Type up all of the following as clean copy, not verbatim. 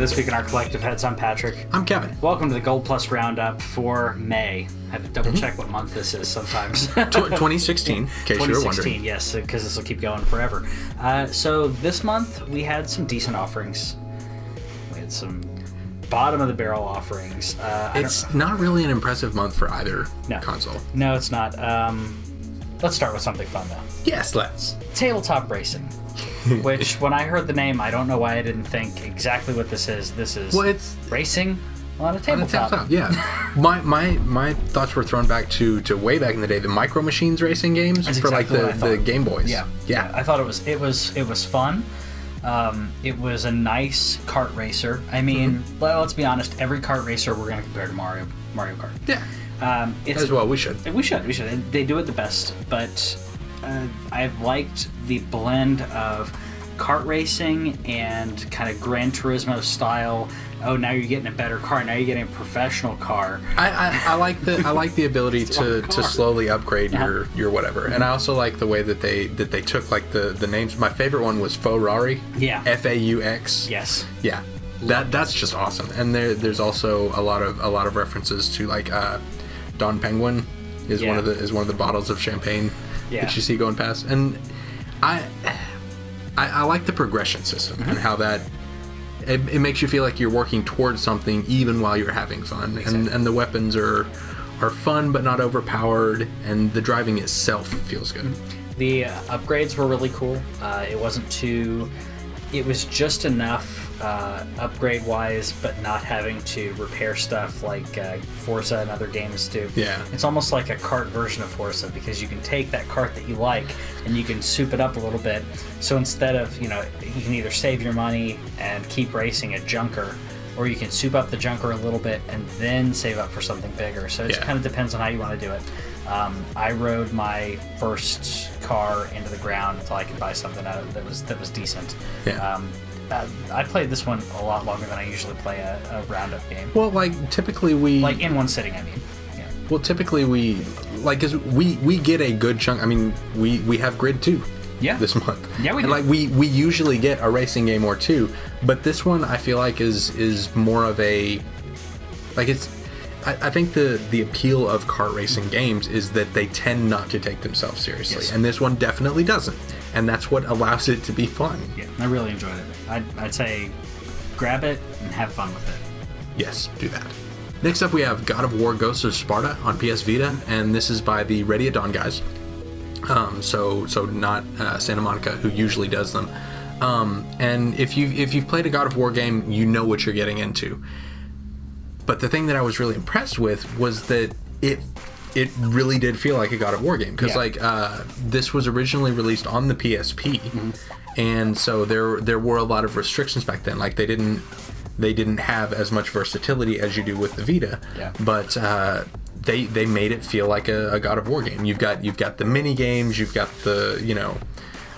to This Week in Our Collective Heads. I'm Patrick. I'm Kevin. Welcome to the Gold Plus Roundup for May. I have to double check what month this is sometimes. 2016, in case you were wondering. 2016, yes, because this will keep going forever. So this month we had some decent offerings. We had some bottom of the barrel offerings. It's not really an impressive month for either console. No, it's not. Let's start with something fun though. Yes, let's. Tabletop racing. Which, when I heard the name, I don't know why I didn't think exactly what this is. This is racing on a tabletop. Yeah. my thoughts were thrown back to way back in the day, the Micro Machines racing games. That's for exactly the Game Boys. Yeah. I thought it was fun. It was a nice kart racer. I mean, let's be honest. Every kart racer we're going to compare to Mario Kart. Yeah. As well, we should. We should. They do it the best, but I've liked the blend of kart racing and kind of Gran Turismo style. Oh, now you're getting a better car. Now you're getting a professional car. I like the ability to slowly upgrade your whatever, and I also like the way that they took like the names. My favorite one was Ferrari. Yeah. FAUX. Yes. Yeah. That's just awesome, and there's also a lot of references to like Don Penguin is one of the bottles of champagne that you see going past, and I like the progression system and how that it makes you feel like you're working towards something even while you're having fun. Exactly. And the weapons are fun but not overpowered, and the driving itself feels good. The upgrades were really cool. It was just enough upgrade wise, but not having to repair stuff like Forza and other games do. Yeah. It's almost like a kart version of Forza, because you can take that kart that you like and you can soup it up a little bit. So instead of, you can either save your money and keep racing a junker, or you can soup up the junker a little bit and then save up for something bigger. So it kind of depends on how you want to do it. I rode my first car into the ground until I could buy something out of it that was decent. Yeah. I played this one a lot longer than I usually play a roundup game. Well, typically in one sitting, I mean. Yeah. Well, typically we get a good chunk. I mean, we have Grid 2 this month. Yeah, we do. And we usually get a racing game or two, but this one I feel like is more of a I think the appeal of kart racing games is that they tend not to take themselves seriously, and this one definitely doesn't, and that's what allows it to be fun. Yeah, I really enjoyed it. I'd say grab it and have fun with it. Yes, do that. Next up we have God of War Ghosts of Sparta on PS Vita, and this is by the Ready at Dawn guys. So not Santa Monica, who usually does them. And if you've played a God of War game, you know what you're getting into. But the thing that I was really impressed with was that it really did feel like a God of War game, because this was originally released on the PSP, and so there were a lot of restrictions back then. Like they didn't have as much versatility as you do with the Vita, but they made it feel like a God of War game. You've got the mini games, you've got the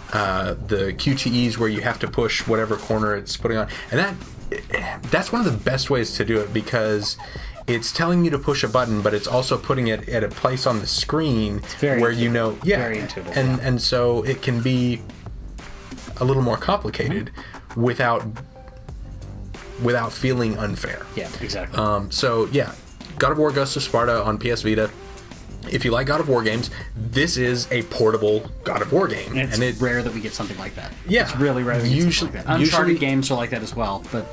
QTEs where you have to push whatever corner it's putting on, and that's one of the best ways to do it, because it's telling you to push a button, but it's also putting it at a place on the screen where intuitive. Very intuitive. And so it can be a little more complicated without feeling unfair. Yeah, exactly. God of War Ghosts of Sparta on PS Vita. If you like God of War games, this is a portable God of War game. And it's rare that we get something like that. Yeah. It's really rare that we get something like that. Uncharted games are like that as well. But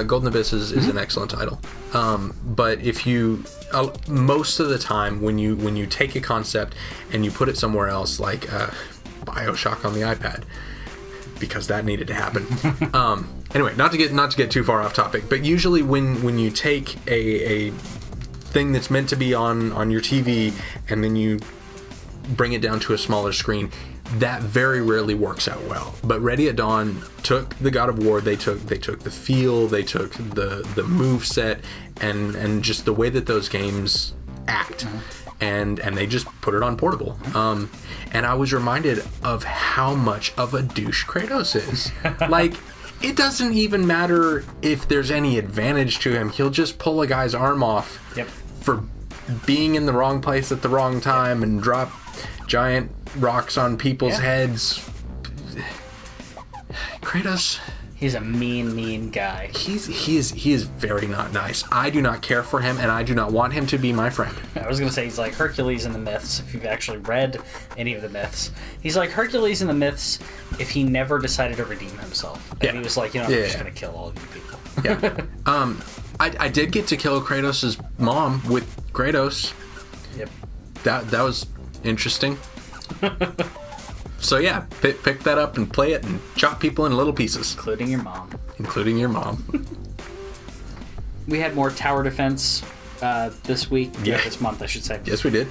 Golden Abyss is an excellent title. But if you... most of the time, when you take a concept and you put it somewhere else, like BioShock on the iPad, because that needed to happen. Anyway, not to get too far off topic, but usually when you take a thing that's meant to be on your TV and then you bring it down to a smaller screen, that very rarely works out well. But Ready at Dawn took the God of War, they took the feel, they took the move set and just the way that those games act, and they just put it on portable. And I was reminded of how much of a douche Kratos is. Like, it doesn't even matter if there's any advantage to him. He'll just pull a guy's arm off for being in the wrong place at the wrong time and drop giant rocks on people's heads. Kratos He's a mean guy. He is very not nice. I do not care for him, and I do not want him to be my friend. I was going to say he's like Hercules in the myths, if you've actually read any of the myths. He's like Hercules in the myths if he never decided to redeem himself. And he was like, I'm just going to kill all of you people. Yeah. I did get to kill Kratos' mom with Kratos. Yep. That was interesting. So yeah, pick that up and play it and chop people in little pieces. Including your mom. Including your mom. We had more tower defense this week. Yeah. This month, I should say. Yes, we did.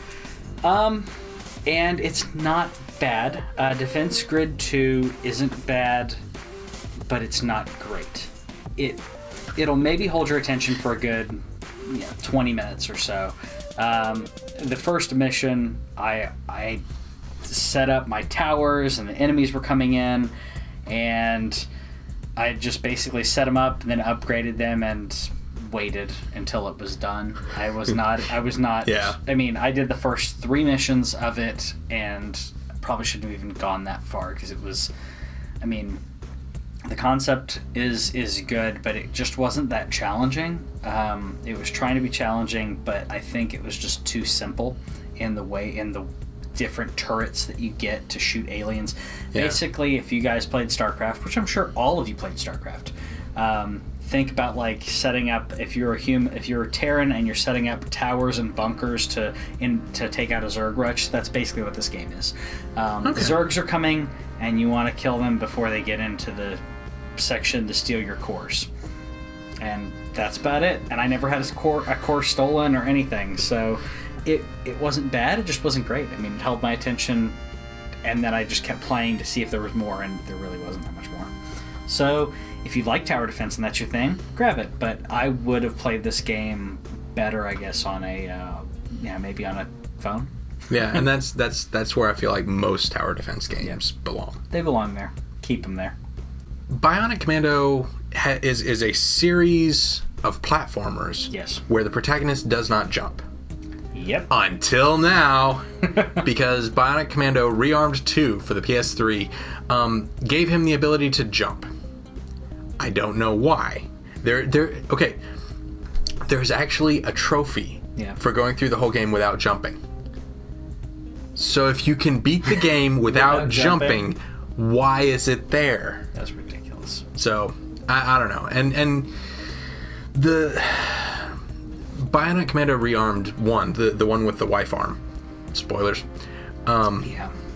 And it's not bad. Defense Grid 2 isn't bad, but it's not great. It'll maybe hold your attention for a good 20 minutes or so. The first mission, I set up my towers and the enemies were coming in, and I just basically set them up and then upgraded them and waited until it was done. I was not Yeah. I mean, I did the first 3 missions of it and probably shouldn't have even gone that far because it was, I mean, the concept is good, but it just wasn't that challenging. It was trying to be challenging, but I think it was just too simple in the different turrets that you get to shoot aliens. Yeah. Basically, if you guys played StarCraft, which I'm sure all of you played StarCraft, think about like setting up, if you're a Terran and you're setting up towers and bunkers to take out a Zerg rush. That's basically what this game is. The Zergs are coming, and you want to kill them before they get into the section to steal your cores, and that's about it. And I never had a core stolen or anything, so it wasn't bad. It just wasn't great. I mean, it held my attention, and then I just kept playing to see if there was more, and there really wasn't that much more. So if you like tower defense and that's your thing, grab it. But I would have played this game better, I guess, on a maybe on a phone. Yeah, and that's where I feel like most tower defense games belong. They belong there. Keep them there. Bionic Commando is a series of platformers. Yes. Where the protagonist does not jump. Yep. Until now, because Bionic Commando Rearmed 2 for the PS3 gave him the ability to jump. I don't know why. Okay. There's actually a trophy for going through the whole game without jumping. So if you can beat the game without jumping, why is it there? That's ridiculous. So I don't know. And the Bionic Commando Rearmed 1, the one with the wife arm, spoilers,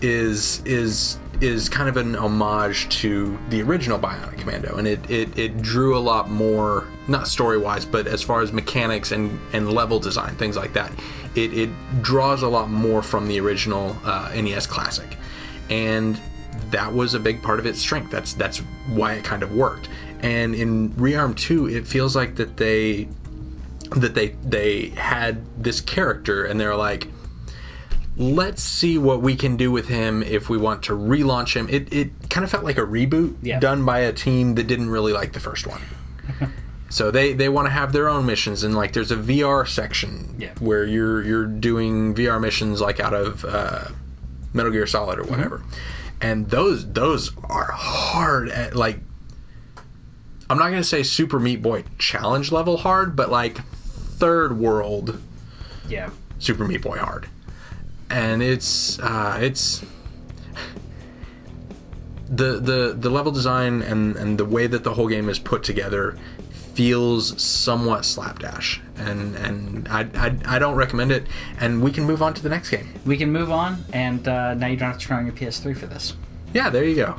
is kind of an homage to the original Bionic Commando, and it drew a lot more, not story-wise, but as far as mechanics and level design, things like that. It draws a lot more from the original NES Classic, and that was a big part of its strength. That's why it kind of worked. And in Rearmed 2, it feels like that they had this character, and they're like, let's see what we can do with him if we want to relaunch him. It kind of felt like a reboot done by a team that didn't really like the first one. So they want to have their own missions, and like there's a VR section where you're doing VR missions like out of Metal Gear Solid or whatever. And those are hard at, like, I'm not going to say Super Meat Boy challenge level hard, but like third world Super Meat Boy hard. And it's the level design and the way that the whole game is put together feels somewhat slapdash, and I don't recommend it. And we can move on to the next game. We can move on, and now you don't have to turn on your PS3 for this. Yeah, there you go.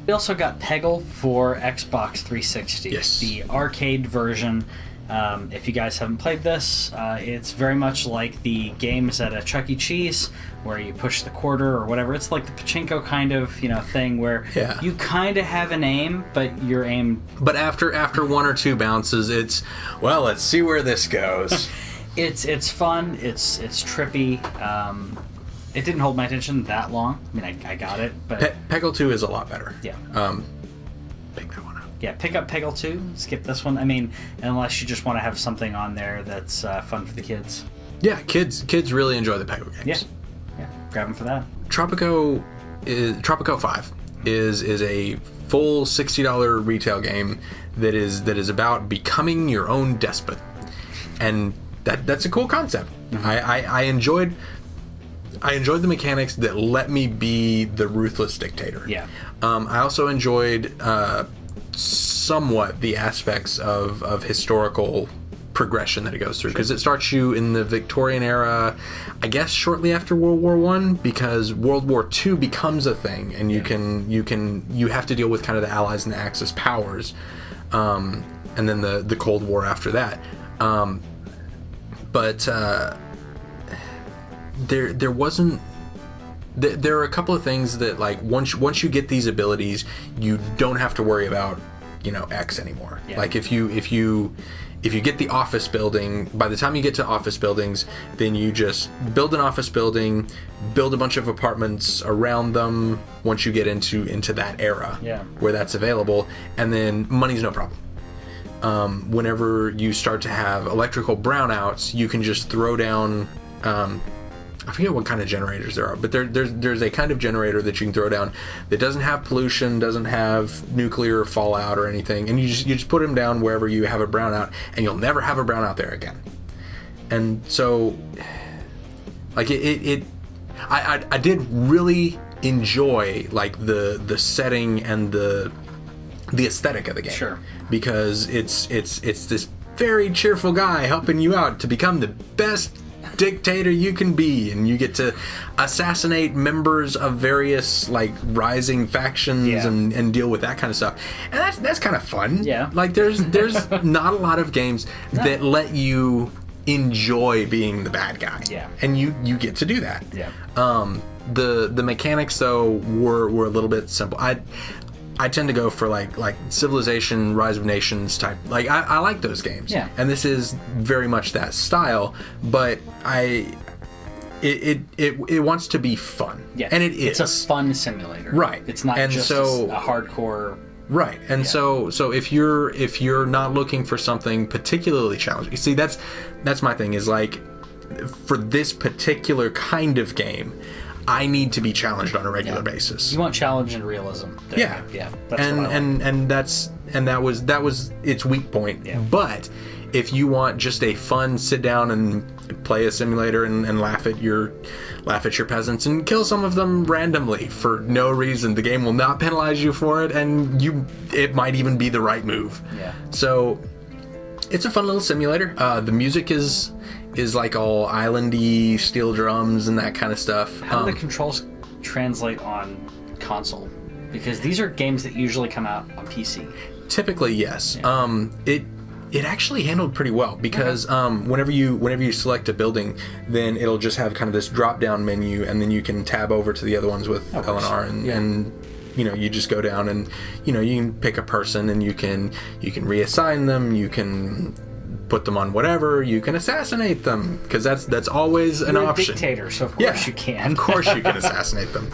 We also got Peggle for Xbox 360. Yes. The arcade version. If you guys haven't played this, it's very much like the games at a Chuck E. Cheese where you push the quarter or whatever. It's like the pachinko kind of thing where you kind of have an aim, but your aim... But after one or two bounces, it's, well, let's see where this goes. It's fun. It's trippy. It didn't hold my attention that long. I mean, I got it, but... Peggle 2 is a lot better. Yeah. Pick that one up. Yeah, pick up Peggle 2. Skip this one. I mean, unless you just want to have something on there that's fun for the kids. Yeah, kids really enjoy the Peggle games. Yeah, grab them for that. Tropico 5 is a full $60 retail game that is about becoming your own despot, and that's a cool concept. I enjoyed the mechanics that let me be the ruthless dictator. Yeah. I also enjoyed somewhat the aspects of historical progression that it goes through, because it starts you in the Victorian era, I guess shortly after World War One, because World War II becomes a thing, and you have to deal with kind of the Allies and the Axis powers, and then the Cold War after that. But there wasn't. There are a couple of things that, like, once you get these abilities, you don't have to worry about, X anymore. Yeah. Like if you get the office building, by the time you get to office buildings, then you just build an office building, build a bunch of apartments around them once you get into that era where that's available, and then money's no problem. Whenever you start to have electrical brownouts, you can just throw down, I forget what kind of generators there are, but there's a kind of generator that you can throw down that doesn't have pollution, doesn't have nuclear fallout or anything, and you just put them down wherever you have a brownout, and you'll never have a brownout there again. And so, like, I did really enjoy, like, the setting and the aesthetic of the game. Sure. Because it's this very cheerful guy helping you out to become the best dictator you can be, and you get to assassinate members of various, like, rising factions and deal with that kind of stuff, and that's kind of fun. Like, there's not a lot of games that let you enjoy being the bad guy, and you get to do that. The mechanics, though, were a little bit simple. I tend to go for like Civilization, Rise of Nations type. Like, I like those games. And this is very much that style, but it wants to be fun. And it is. It's a fun simulator. Right. It's not just a hardcore. Right. And so if you're not looking for something particularly challenging, see, that's my thing, is like, for this particular kind of game, I need to be challenged on a regular basis. You want challenge and realism. Yeah. That's that was its weak point. But if you want just a fun sit down and play a simulator and laugh at your peasants and kill some of them randomly for no reason, the game will not penalize you for it, and it might even be the right move. So it's a fun little simulator. The music is like all islandy steel drums and that kind of stuff. How do the controls translate on console? Because these are games that usually come out on PC. Typically, yes. It actually handled pretty well, because whenever you select a building, then it'll just have kind of this drop down menu, and then you can tab over to the other ones with L and R, and you just go down, and you can pick a person, and you can reassign them, you can put them on whatever, you can assassinate them, because that's always an option. You're a dictator, so of course you can. Of course you can assassinate them.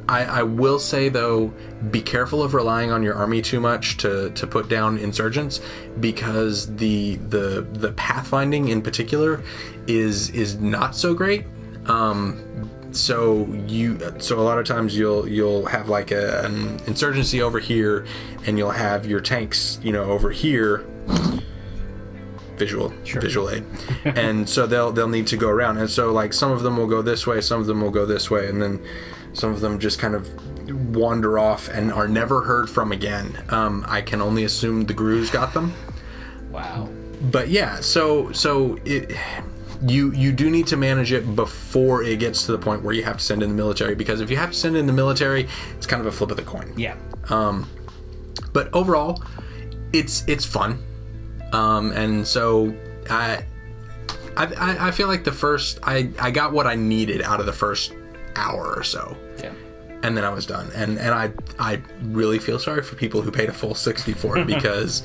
I will say, though, be careful of relying on your army too much to put down insurgents, because the pathfinding in particular is not so great. So a lot of times you'll have like an insurgency over here, and you'll have your tanks, over here. Visual aid. And so they'll need to go around, and so, like, some of them will go this way, some of them will go this way, and then some of them just kind of wander off and are never heard from again. I can only assume the Grus got them. Wow. But yeah, so you do need to manage it before it gets to the point where you have to send in the military, because if you have to send in the military, it's kind of a flip of the coin. But overall, it's fun. And so I feel like I got what I needed out of the first hour or so. And then I was done. And I really feel sorry for people who paid a full $60 for it, because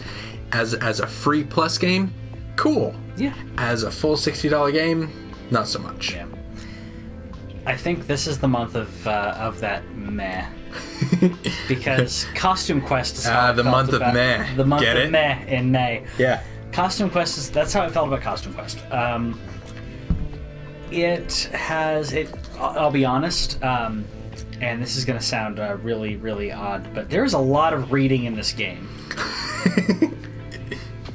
as a free plus game, cool. As a full $60 game, not so much. I think this is the month of that meh. Because Costume Quest is how the month of meh. The month Get of it? meh in May. Costume Quest that's how I felt about Costume Quest. It I'll be honest, and this is going to sound really, really odd, but there's a lot of reading in this game.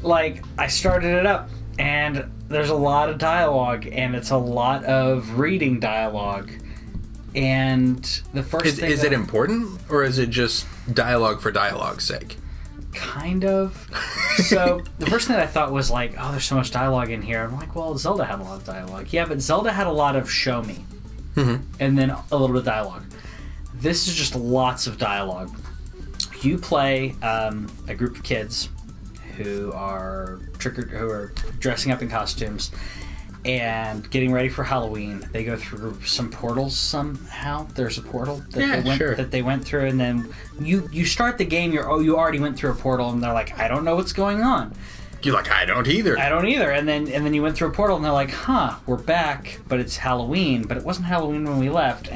Like, I started it up, and there's a lot of dialogue, and it's a lot of reading dialogue. And the first thing... Is it important, or is it just dialogue for dialogue's sake? Kind of. So, the first thing I thought was like, oh, there's so much dialogue in here. I'm like, well, Zelda had a lot of dialogue. Yeah, but Zelda had a lot of show me. Mm-hmm. And then a little bit of dialogue. This is just lots of dialogue. You play a group of kids who are dressing up in costumes and getting ready for Halloween. They go through some portals somehow. There's a portal that they went through, and then you start the game. You already went through a portal, and they're like, I don't know what's going on. You're like, I don't either. And then you went through a portal, and they're like, huh, we're back, but it's Halloween. But it wasn't Halloween when we left.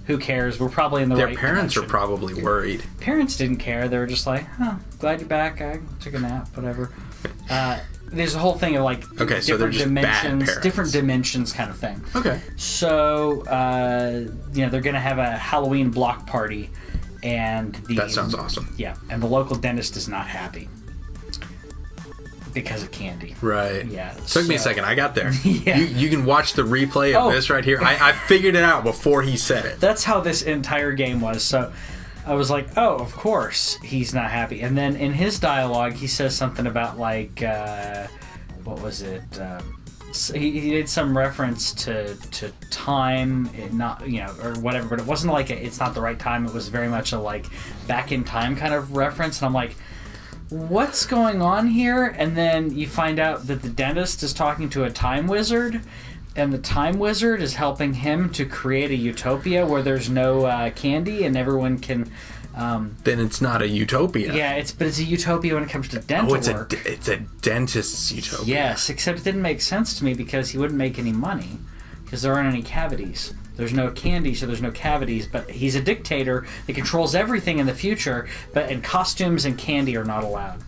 Who cares? We're probably in the right dimension. Their parents are probably worried. Parents didn't care. They were just like, huh, glad you're back. I took a nap, whatever. There's a whole thing of like different dimensions kind of thing. Okay. So, they're going to have a Halloween block party, and that sounds awesome. Yeah, and the local dentist is not happy because of candy. Right. Yeah. Took me a second. I got there. Yeah. You can watch the replay of this right here. I figured it out before he said it. That's how this entire game was. So I was like, oh, of course he's not happy. And then in his dialogue, he says something about like, what was it? He did some reference to time, or whatever. But it wasn't like it's not the right time. It was very much a like back in time kind of reference. And I'm like, what's going on here? And then you find out that the dentist is talking to a time wizard, and the time wizard is helping him to create a utopia where there's no candy and everyone can... then it's not a utopia. Yeah, but it's a utopia when it comes to dental work. It's a dentist's utopia. Yes, except it didn't make sense to me because he wouldn't make any money because there aren't any cavities. There's no candy, so there's no cavities, but he's a dictator that controls everything in the future, and costumes and candy are not allowed.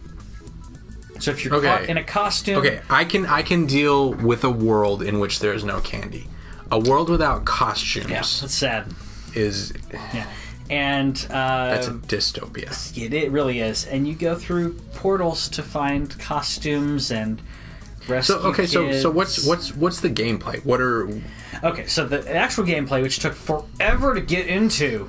So if you're caught in a costume... Okay, I can deal with a world in which there's no candy. A world without costumes... Yeah, that's sad. ...is... Yeah. And... that's a dystopia. It really is. And you go through portals to find costumes and... So what's the gameplay? What are... Okay, so the actual gameplay, which took forever to get into,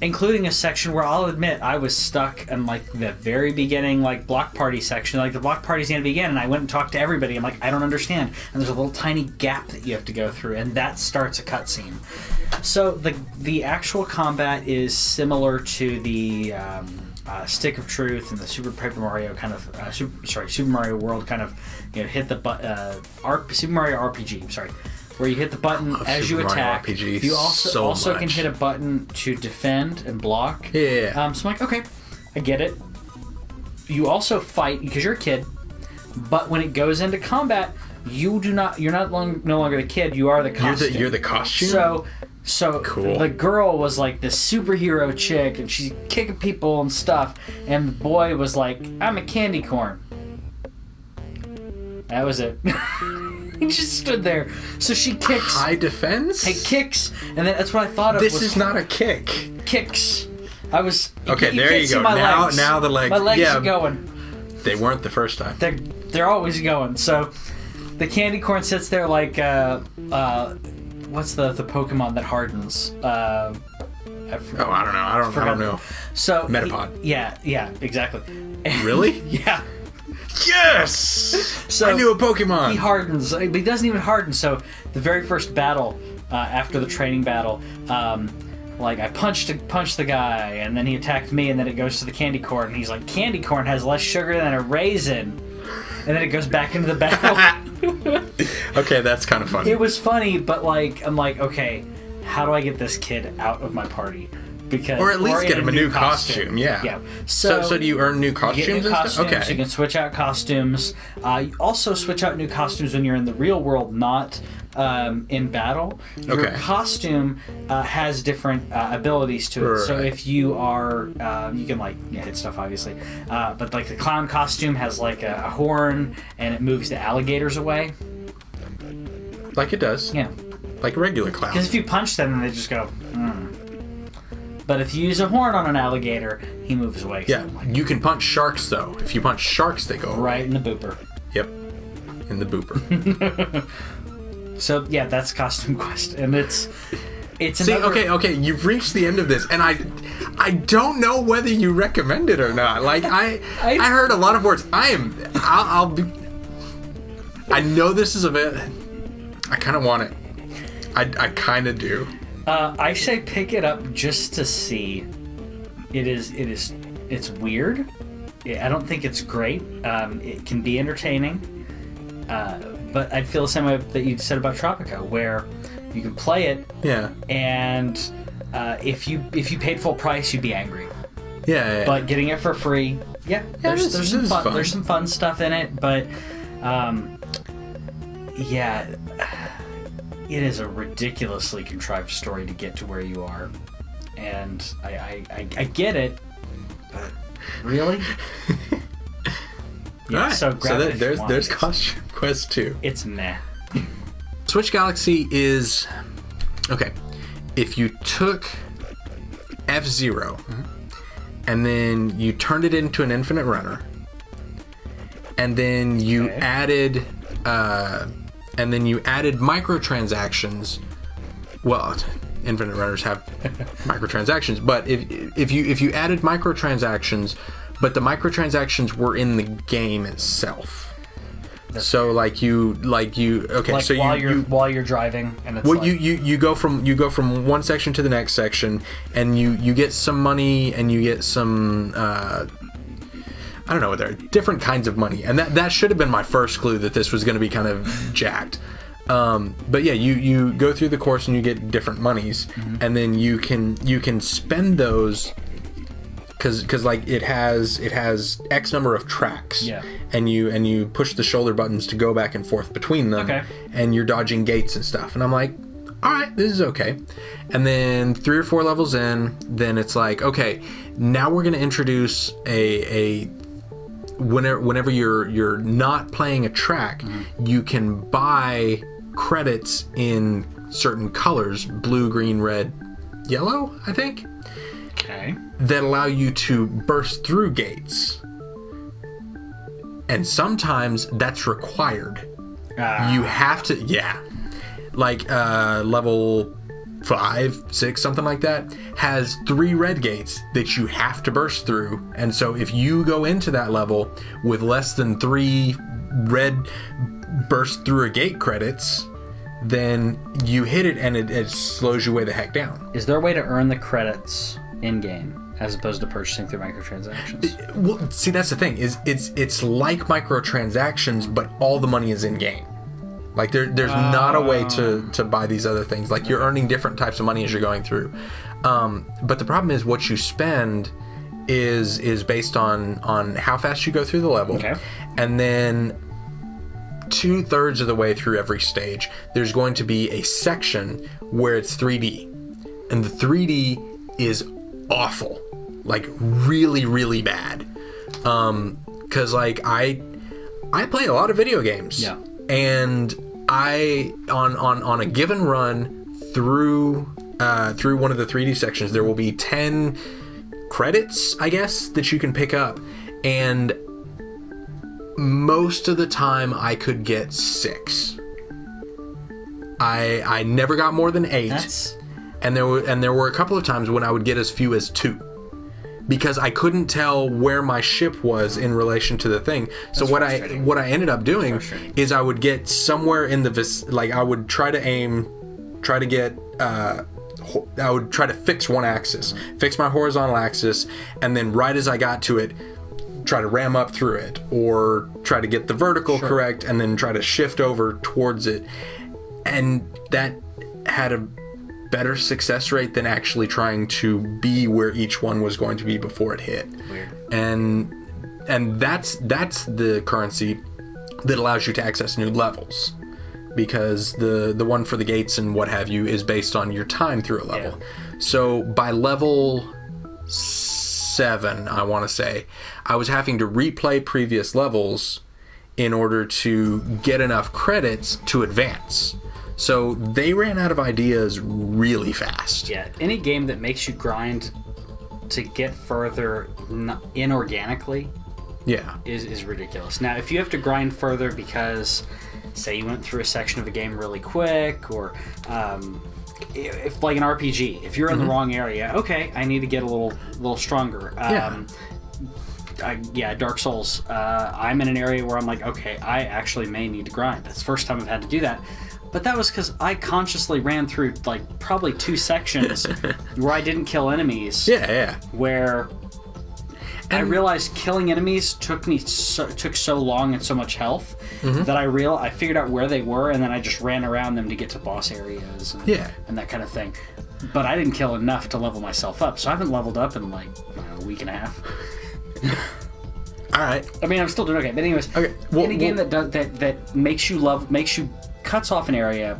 including a section where I'll admit I was stuck in like the very beginning, like block party section. Like the block party's going to begin, and I went and talked to everybody. I'm like, I don't understand. And there's a little tiny gap that you have to go through, and that starts a cutscene. So the actual combat is similar to the Stick of Truth and the Super Mario kind of Super Mario World kind of hit the Super Mario RPG. Sorry, where you hit the button as you attack. RPG you also can hit a button to defend and block. Yeah. So I'm like, okay, I get it. You also fight because you're a kid, but when it goes into combat, you're no longer the kid. You are the costume. You're the costume. So cool. The girl was like this superhero chick, and she's kicking people and stuff. And the boy was like, I'm a candy corn. That was it. He just stood there. So she kicks. High defense? It kicks, and then that's what I thought of. This is not a kick. Kicks. I was... Okay, there you go. Now the legs... My legs are going. They weren't the first time. They're always going. So the candy corn sits there like... what's the Pokemon that hardens? I don't know. I don't know. So Metapod. Yeah, exactly. Really? Yeah. Yes! So I knew a Pokemon. He hardens, but he doesn't even harden. So the very first battle, after the training battle, I punched the guy, and then he attacked me, and then it goes to the candy corn, and he's like, candy corn has less sugar than a raisin. And then it goes back into the battle. Okay, that's kind of funny. It was funny, but I'm like, okay, how do I get this kid out of my party? Or at least get him a new costume. Yeah. So do you earn new costumes? You get new costumes. Okay. You can switch out costumes. You also switch out new costumes when you're in the real world, not in battle. Your costume has different abilities to it. Right. So if you are, you can hit stuff obviously, but the clown costume has a horn and it moves the alligators away. Like it does. Yeah. like regular clowns. Because if you punch them, then they just go, But if you use a horn on an alligator, he moves away. Yeah, you can punch sharks, though. If you punch sharks, they go away. Right in the booper. Yep, in the booper. So, yeah, that's Costume Quest. And it's See, another... okay, you've reached the end of this, and I don't know whether you recommend it or not. Like, I heard a lot of words. I'll be... I know this is a bit... I kind of want it. I kind of do. I say pick it up just to see. It's weird. I don't think it's great. It can be entertaining. But I'd feel the same way that you said about Tropico, where you can play it. Yeah. And if you paid full price, you'd be angry. Yeah. But getting it for free, there's some fun. There's some fun stuff in it, but it is a ridiculously contrived story to get to where you are, and I get it, but really. Yeah, right. So there's Costume Quest 2. It's meh. Switch Galaxy is okay. If you took F-Zero and then you turned it into an infinite runner, and then you added microtransactions. Well, infinite runners have microtransactions, but if you added microtransactions, but the microtransactions were in the game itself. So while you're driving, and it's you go from one section to the next section, and you get some money, and you get some I don't know, there are different kinds of money, and that should have been my first clue that this was going to be kind of jacked. But yeah, you go through the course and you get different monies, and then you can spend those. Because like it has X number of tracks, and you push the shoulder buttons to go back and forth between them, and you're dodging gates and stuff. And I'm like, all right, this is okay. And then 3 or 4 levels in, then it's like, okay, now we're going to introduce whenever you're not playing a track, you can buy credits in certain colors: blue, green, red, yellow, I think. Okay. That allow you to burst through gates. And sometimes that's required. You have to, like level 5, 6, something like that, has 3 red gates that you have to burst through. And so if you go into that level with less than 3 red burst through a gate credits, then you hit it and it slows you way the heck down. Is there a way to earn the credits in-game as opposed to purchasing through microtransactions? Well, see, that's the thing. It's like microtransactions, but all the money is in-game. Like there's not a way to buy these other things. Like you're earning different types of money as you're going through. But the problem is what you spend is based on how fast you go through the level. Okay. And then 2/3 of the way through every stage, there's going to be a section where it's 3D. And the 3D is awful. Like really, really bad. 'Cause like I play a lot of video games. Yeah. And I on a given run through one of the 3D sections, there will be 10 credits, I guess, that you can pick up, and most of the time I could get 6. I never got more than 8. And there were a couple of times when I would get as few as 2. Because I couldn't tell where my ship was in relation to the thing. So what I ended up doing is I would get somewhere in the like I would try to fix one axis, fix my horizontal axis, and then right as I got to it, try to ram up through it, or try to get the vertical correct, and then try to shift over towards it, and that had a better success rate than actually trying to be where each one was going to be before it hit. Weird. And that's the currency that allows you to access new levels, because the one for the gates and what have you is based on your time through a level. So by level 7, I want to say, I was having to replay previous levels in order to get enough credits to advance. So they ran out of ideas really fast. Yeah, any game that makes you grind to get further inorganically is ridiculous. Now, if you have to grind further because, say, you went through a section of a game really quick, or if like an RPG, if you're in the wrong area, okay, I need to get a little stronger. Dark Souls. I'm in an area where I'm like, okay, I actually may need to grind. That's the first time I've had to do that. But that was because I consciously ran through like probably 2 sections where I didn't kill enemies. Where I realized killing enemies took so long and so much health that I figured out where they were, and then I just ran around them to get to boss areas and that kind of thing. But I didn't kill enough to level myself up, so I haven't leveled up in like a week and a half. All right. I mean, I'm still doing okay. But anyways, any game that makes you cuts off an area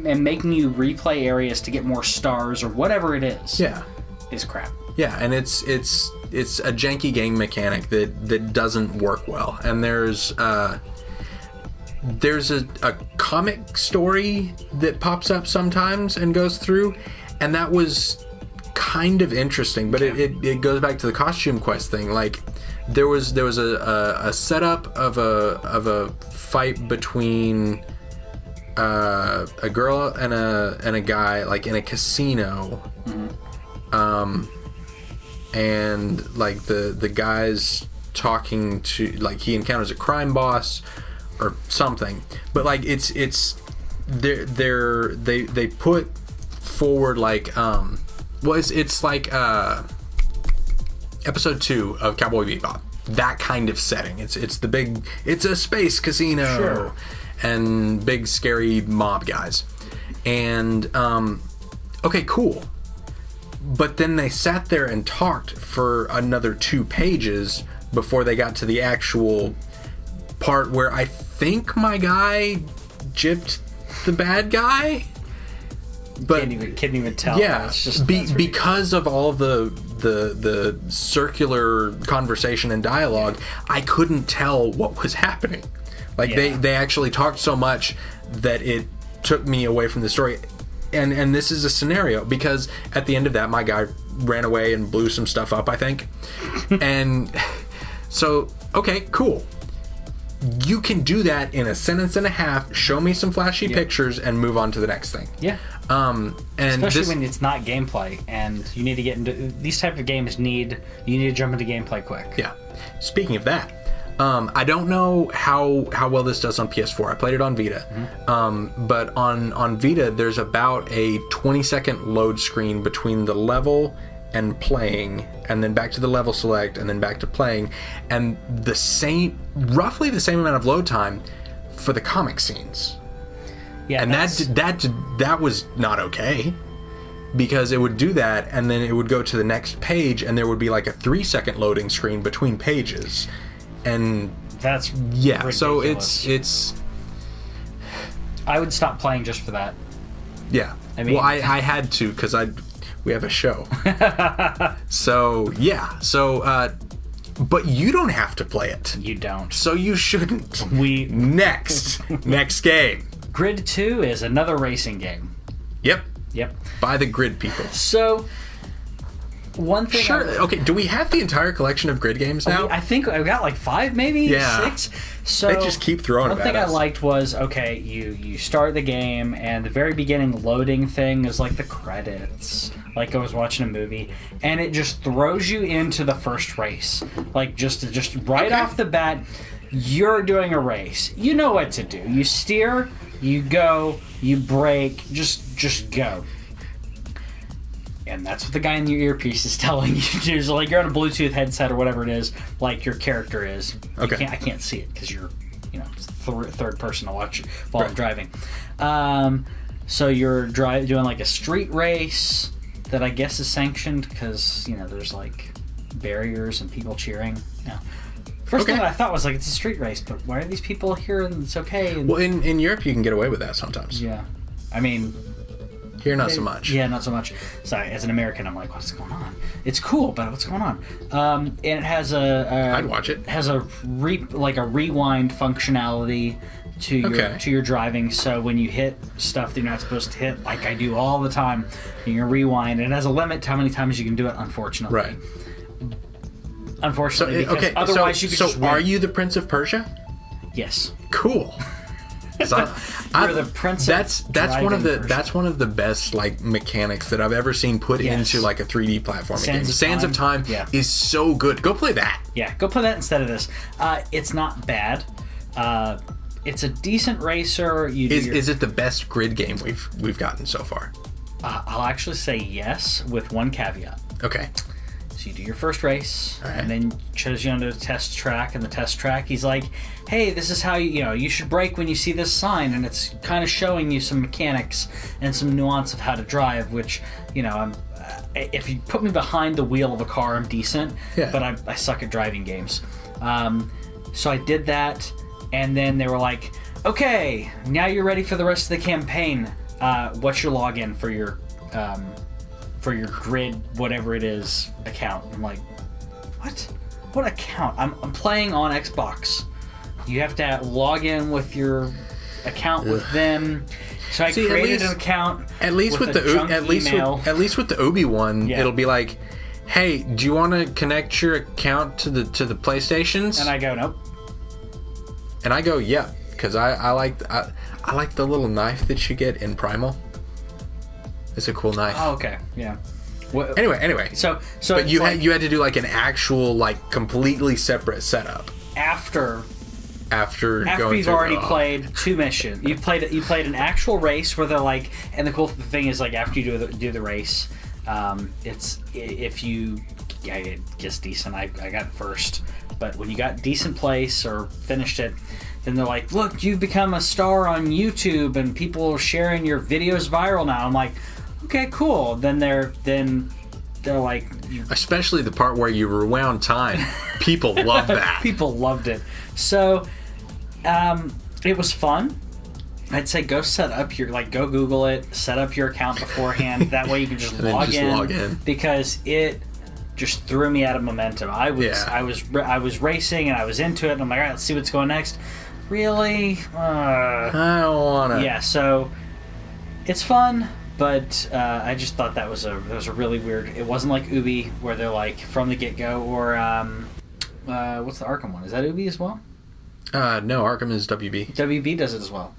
and making you replay areas to get more stars or whatever it is. Is crap. Yeah, and it's a janky game mechanic that doesn't work well. And there's a comic story that pops up sometimes and goes through, and that was kind of interesting, but it goes back to the costume quest thing. Like there was a setup of a fight between a girl and a guy, like in a casino, and like the guy's talking to, like, he encounters a crime boss or something, but like they put forward like it's like episode 2 of Cowboy Bebop, that kind of setting. It's a space casino and big scary mob guys, and okay, cool. But then they sat there and talked for another 2 pages before they got to the actual part where I think my guy gypped the bad guy. But can't even tell. Yeah, because of all the circular conversation and dialogue, I couldn't tell what was happening. Like they actually talked so much that it took me away from the story. And this is a scenario because at the end of that, my guy ran away and blew some stuff up, I think. And so, okay, cool. You can do that in a sentence and a half, show me some flashy pictures, and move on to the next thing. Yeah. And especially when it's not gameplay, and you need to get into these type of games. You need to jump into gameplay quick. Yeah. Speaking of that, I don't know how well this does on PS4. I played it on Vita, but on Vita, there's about a 20-second load screen between the level and playing, and then back to the level select, and then back to playing, and roughly the same amount of load time for the comic scenes. Yeah, and that was not okay, because it would do that, and then it would go to the next page, and there would be like a 3-second loading screen between pages, and that's ridiculous. So it's. I would stop playing just for that. Yeah, I mean, well, I had to because we have a show. So but you don't have to play it. You don't. So you shouldn't. Next game. Grid 2 is another racing game. Yep. Yep. By the Grid people. So, one thing... Sure. Okay, do we have the entire collection of Grid games now? I think I've got like 5, maybe? Yeah. 6? So they just keep throwing them at us. One thing I liked was, okay, you start the game, and the very beginning loading thing is like the credits. Like I was watching a movie, and it just throws you into the first race. Like, just right off the bat, you're doing a race. You know what to do. You steer... You go, you brake, just go. And that's what the guy in your earpiece is telling you to do. So, like, you're on a Bluetooth headset or whatever it is, like your character is. Okay. I can't see it because you're, third person to watch while I'm driving. So you're doing like a street race that I guess is sanctioned because, there's like barriers and people cheering. First thing I thought was like, it's a street race, but why are these people here and it's okay? And, well, in Europe you can get away with that sometimes. Yeah. I mean... Here, not so much. Yeah, not so much. So as an American, I'm like, what's going on? It's cool, but what's going on? And it has I'd watch it. Has a rewind functionality to your driving. So when you hit stuff that you're not supposed to hit, like I do all the time, you can rewind. And it has a limit to how many times you can do it, unfortunately. Right. Unfortunately, because otherwise you could just win. Are you the Prince of Persia? Yes. Cool. You're the Prince that's one of the best like mechanics that I've ever seen put into like a 3D platforming game. Sands of Time is so good. Go play that. Yeah, go play that instead of this. It's not bad. It's a decent racer. Is it the best grid game we've gotten so far? I'll actually say yes, with one caveat. Okay. So you do your first race, and then shows you onto the test track. And the test track, he's like, "Hey, this is how you should brake when you see this sign," and it's kind of showing you some mechanics and some nuance of how to drive. Which, if you put me behind the wheel of a car, I'm decent, but I suck at driving games. So I did that, and then they were like, "Okay, now you're ready for the rest of the campaign. What's your login for your grid, whatever it is, account?" I'm like, what account? I'm playing on Xbox. You have to log in with your account with them. So I created an account. At least with the Obi one, it'll be like, "Hey, do you want to connect your account to the PlayStations?" And I go, "Nope." And I go, "Yeah," because I like the little knife that you get in Primal. It's a cool knife. Oh, okay, yeah. Anyway. So but you had to do like an actual like completely separate setup after you've already played 2 missions. You played an actual race where they're like, and the cool thing is like after you do the race, it's if you I guess decent. I got first, but when you got decent place or finished it, then they're like, "Look, you've become a star on YouTube and people are sharing your videos viral now." I'm like, "Okay, cool." Then they're like, especially the part where you rewound time. People love that. People loved it. So, it was fun. I'd say go go Google it, set up your account beforehand. That way you can just log in because it just threw me out of momentum. I was racing and I was into it. And I'm like, all right, let's see what's going next. Really? I don't wanna. Yeah. So it's fun, but I just thought that was a really weird. It wasn't like Ubi where they're like from the get go, or what's the Arkham one? Is that Ubi as well? No, Arkham is WB. WB does it as well.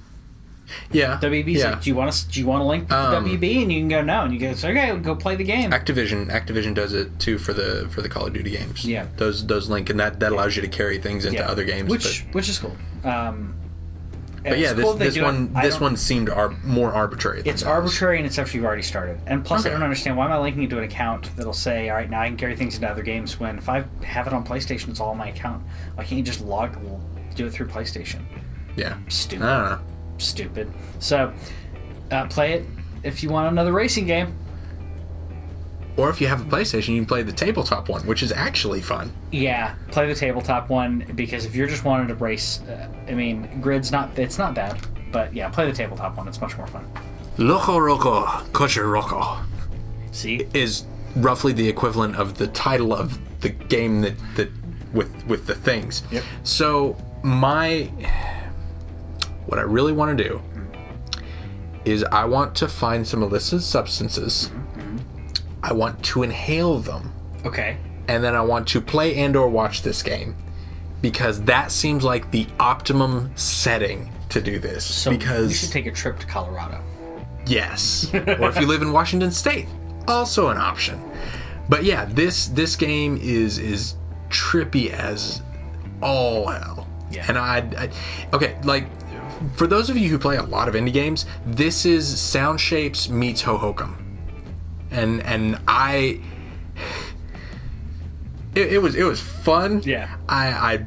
Yeah. WB's like, do you want to link to WB? And you can go no, and you go, okay, go play the game. Activision does it too for the Call of Duty games. Yeah. Those link, and that allows you to carry things into other games. Which is cool. But yeah, this one seemed more arbitrary. It's arbitrary, and it's after you've already started. And plus, I don't understand why am I linking to an account that'll say, all right, now I can carry things into other games. When if I have it on PlayStation, it's all on my account. Why can't you just do it through PlayStation? Yeah, stupid. I don't know. Stupid. So, play it if you want another racing game. Or if you have a PlayStation, you can play the tabletop one, which is actually fun. Yeah, play the tabletop one, because if you're just wanting to race, grid's not bad, but yeah, play the tabletop one. It's much more fun. LocoRoco Cocoreccho. See? Is roughly the equivalent of the title of the game that with the things. Yep. So what I really want to do is I want to find some illicit substances. Mm-hmm. I want to inhale them. Okay. And then I want to play and/or watch this game, because that seems like the optimum setting to do this. So because you should take a trip to Colorado. Yes. Or if you live in Washington State, also an option. But yeah, this game is trippy as all hell. Yeah. And I okay, like, for those of you who play a lot of indie games, this is Sound Shapes meets Hohokam. And it was fun. Yeah. I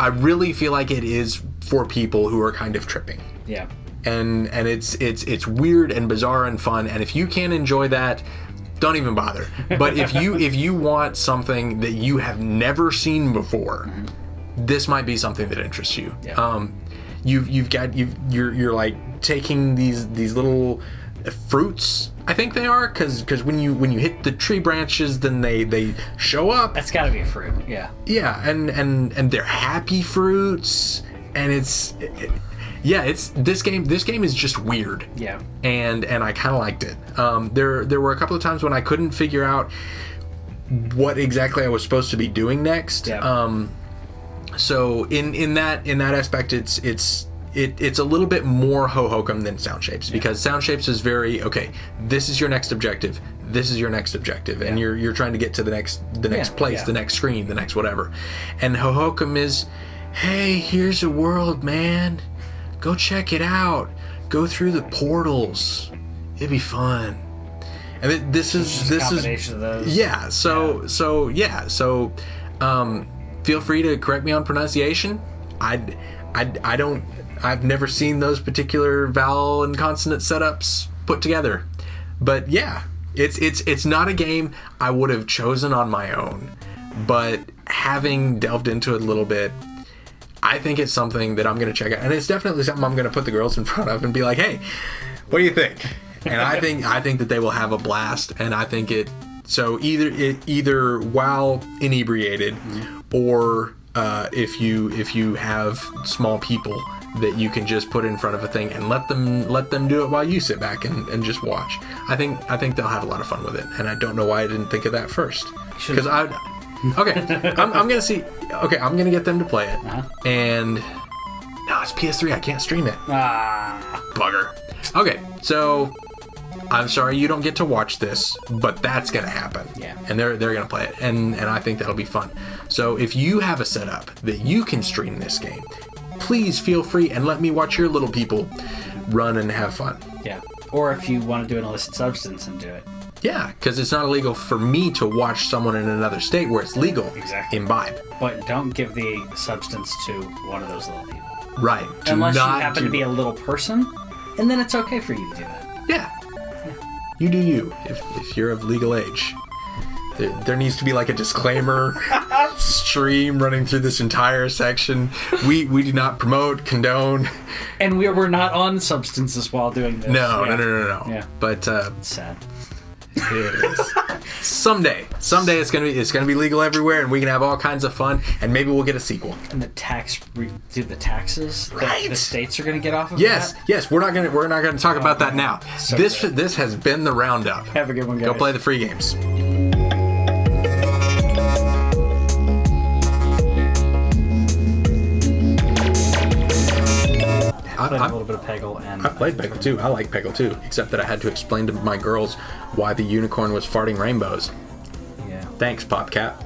really feel like it is for people who are kind of tripping. Yeah. And it's weird and bizarre and fun, and if you can't enjoy that, don't even bother. But if you want something that you have never seen before, this might be something that interests you. Yeah. You're like taking these little fruits, I think they are, because when you hit the tree branches, then they show up. That's got to be a fruit. Yeah. Yeah, and they're happy fruits, and Yeah, it's this game is just weird. Yeah. And I kind of liked it. There were a couple of times when I couldn't figure out what exactly I was supposed to be doing next. Yeah. So in that aspect, it's a little bit more ho-hokum than Sound Shapes, because Sound Shapes is very, okay, this is your next objective, this is your next objective, and you're trying to get to the next place, the next screen, the next whatever. And ho-hokum is, hey, here's a world, man, go check it out, go through the portals, it'd be fun. And this is a combination of those. Yeah. So feel free to correct me on pronunciation. I've never seen those particular vowel and consonant setups put together, but yeah, it's not a game I would have chosen on my own, but having delved into it a little bit, I think it's something that I'm going to check out, and it's definitely something I'm going to put the girls in front of and be like, hey, what do you think? And I think that they will have a blast, and I think either while inebriated, or if you have small people that you can just put in front of a thing and let them do it while you sit back and just watch. I think they'll have a lot of fun with it, and I don't know why I didn't think of that first. Because I'm gonna see. Okay, I'm gonna get them to play it, and no, it's PS3. I can't stream it. Bugger. Okay, so I'm sorry you don't get to watch this, but that's gonna happen. Yeah. And they're gonna play it, and I think that'll be fun. So if you have a setup that you can stream this game, please feel free and let me watch your little people run and have fun. Yeah. Or if you want to do an illicit substance and do it. Yeah, because it's not illegal for me to watch someone in another state where it's legal. Exactly. Imbibe. But don't give the substance to one of those little people. Right. Unless you happen to be a little person, and then it's okay for you to do that. Yeah. You do you, if you're of legal age. There needs to be like a disclaimer stream running through this entire section. We do not promote, condone. And we're not on substances while doing this. No. Yeah. But it's sad. It is. Someday it's gonna be legal everywhere, and we can have all kinds of fun, and maybe we'll get a sequel. And the taxes right. that the states are gonna get off of Yes. We're not gonna talk about that now. So this has been the Roundup. Have a good one, guys. Go play the free games. I played a little bit of Peggle, and I played Peggle too. I like Peggle too, except that I had to explain to my girls why the unicorn was farting rainbows. Yeah. Thanks, PopCap.